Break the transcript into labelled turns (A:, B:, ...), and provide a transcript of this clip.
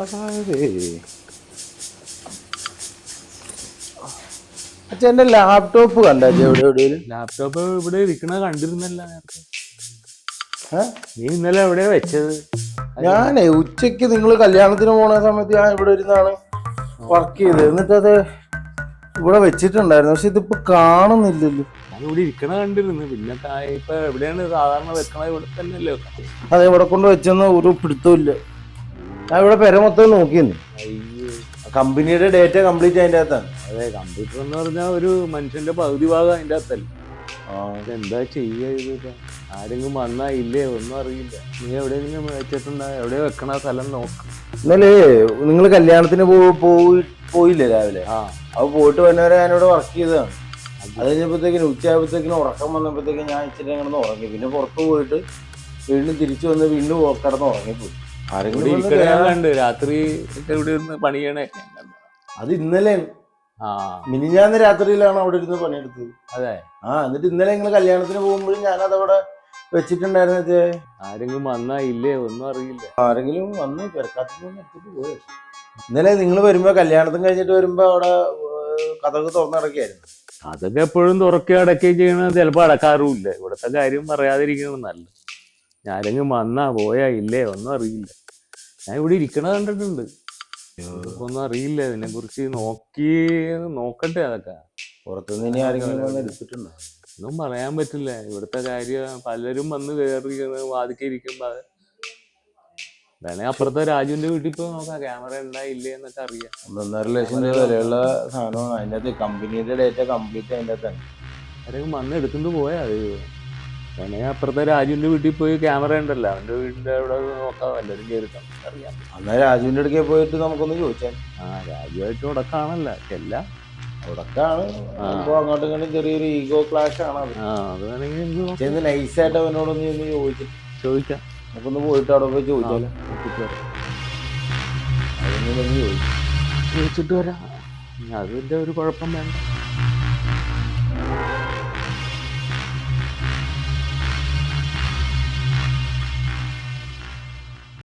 A: അതായത് അച്ഛൻ എന്റെ ലാപ്ടോപ്പ് കണ്ട എവിടെയെങ്കിലും?
B: ലാപ്ടോപ്പ് ഇവിടെ ഇരിക്കണ കണ്ടിരുന്നല്ല നേരത്തെ.
A: ഏ?
B: നീ ഇന്നലെ എവിടെയാ വെച്ചത്?
A: ഞാനേ ഉച്ചക്ക് നിങ്ങൾ കല്യാണത്തിന് പോണ സമയത്ത് ഞാൻ ഇവിടെ ഇരുന്നാണ് വർക്ക് ചെയ്തത്. എന്നിട്ടത് ഇവിടെ വെച്ചിട്ടുണ്ടായിരുന്നു, പക്ഷെ ഇതിപ്പോ കാണുന്നില്ലല്ലോ.
B: ഞാൻ ഇവിടെ ഇരിക്കണ കണ്ടിരുന്നു. പിന്നെ ഇപ്പൊ എവിടെയാണ് സാധാരണ വെക്കണത്? ഇവിടെ തന്നെയല്ലേ വെക്കണത്?
A: അതെ, ഇവിടെ കൊണ്ട് വെച്ചെന്ന് ഒരു പിടുത്തമില്ല. ഞാൻ ഇവിടെ പെര മൊത്തം നോക്കിയിരുന്നു.
B: അയ്യോ,
A: കമ്പനിയുടെ ഡേറ്റ കംപ്ലീറ്റ് അതിൻ്റെ അകത്താണ്.
B: അതെ, കമ്പ്യൂട്ടർ എന്ന് പറഞ്ഞാൽ ഒരു മനുഷ്യന്റെ പകുതി ഭാഗം അതിൻ്റെ അകത്തല്ലേ. എന്താ ചെയ്യാ ഇതിപ്പോ? ആരെങ്കിലും വന്നാ ഇല്ലേ ഒന്നും അറിയില്ല. നീ എവിടെയെങ്കിലും വെച്ചിട്ടുണ്ടാ? എവിടെ വെക്കണ സ്ഥലം നോക്ക്.
A: ഇന്നലെ നിങ്ങൾ കല്യാണത്തിന് പോയില്ലേ രാവിലെ? അത് പോയിട്ട് വന്നവരെ ഞാനിവിടെ വർക്ക് ചെയ്തതാണ്. അത് കഴിഞ്ഞപ്പോഴത്തേക്കിനും ഉച്ചയായപ്പോഴത്തേക്കിനും ഉറക്കം വന്നപ്പോഴത്തേക്കും ഞാൻ ഇച്ചിരി കിടന്ന് ഉറങ്ങി. പിന്നെ പുറത്ത് പോയിട്ട് വീണ്ടും തിരിച്ചു വന്ന് വീണ്ടും കിടന്ന് ഉറങ്ങിപ്പോയി. ആരെങ്കിലും
B: കണ്ട് രാത്രി ഇവിടെ ഇരുന്ന് പണിയണേ.
A: അത് ഇന്നലെ മിനിഞ്ഞാന്ന് രാത്രിയിലാണ് അവിടെ ഇരുന്ന് പണിയെടുത്തത്.
B: അതെ.
A: എന്നിട്ട് ഇന്നലെ നിങ്ങൾ കല്യാണത്തിന് പോകുമ്പോഴും ഞാനതവിടെ വെച്ചിട്ടുണ്ടായിരുന്നേ.
B: ആരെങ്കിലും വന്നാ ഇല്ലേ ഒന്നും അറിയില്ല.
A: ആരെങ്കിലും വന്ന് പെരക്കാത്ത എടുത്തിട്ട് പോയത്. ഇന്നലെ നിങ്ങൾ വരുമ്പോ കല്യാണത്തിന് കഴിഞ്ഞിട്ട് വരുമ്പോ അവിടെ കഥക് തുറന്നടക്കായിരുന്നു.
B: അതൊക്കെ എപ്പോഴും തുറക്കുകയും അടക്കുകയും ചെയ്യണത് ചിലപ്പോൾ അടക്കാറുമില്ല. ഇവിടുത്തെ കാര്യം പറയാതിരിക്കുന്നത് നല്ലത്. ആരെങ്കിലും വന്നാ പോയാ ഇല്ലേ ഒന്നും അറിയില്ല. ഞാൻ ഇവിടെ ഇരിക്കണ കണ്ടിട്ടുണ്ട്. ഒന്നും അറിയില്ല ഇതിനെ കുറിച്ച്. നോക്കട്ടെ അതൊക്കെ.
A: പുറത്തുനിന്ന് ഇനി ആരെങ്കിലും വന്ന് എടുത്തിട്ടുണ്ടോ?
B: ഒന്നും പറയാൻ പറ്റില്ല. ഇവിടുത്തെ കാര്യം പലരും വന്ന് കയറി വാദിക്കിരിക്കുമ്പോ വേണേ അപ്പുറത്തെ രാജുവിന്റെ വീട്ടിൽ പോയി നോക്കാം. ക്യാമറ ഉണ്ടാ ഇല്ലേ എന്നൊക്കെ അറിയാം. 1.5 ലക്ഷം രൂപ
A: വിലയുള്ള സാധനമാണ്. അതിൻ്റെ അകത്ത് കമ്പനിയുടെ ഡേറ്റ കംപ്ലീറ്റ് അതിൻ്റെ അകത്താണ്.
B: ആരെങ്കിലും വന്ന് എടുത്തുകൊണ്ട് പോയാ അത് വേണേ അപ്പുറത്തെ രാജുവിന്റെ വീട്ടിൽ പോയി ക്യാമറ ഉണ്ടല്ലോ, അവന്റെ വീടിന്റെ അവിടെ നോക്കാം. എല്ലാവരും കയറിക്കാം, അറിയാം.
A: എന്നാൽ രാജുവിന്റെ അടുക്കൽ പോയിട്ട് നമുക്കൊന്ന് ചോദിച്ചാൽ.
B: രാജുവായിട്ട് ഉടക്കാണല്ലോ എല്ലാം.
A: ഉടക്കാണ്. അപ്പൊ അങ്ങോട്ടും ഇങ്ങോട്ടും ചെറിയൊരു ഈഗോ ക്ലാഷ് ആണ് അത്.
B: അത് വേണമെങ്കിൽ
A: നൈസായിട്ട് അവനോടൊന്ന്
B: ചോദിക്കാം.
A: നമുക്കൊന്ന് പോയിട്ട് അവിടെ പോയി ചോദിച്ചാലോ?
B: ചോദിച്ചിട്ട് വരാം. അതിന്റെ ഒരു കുഴപ്പം വേണ്ട.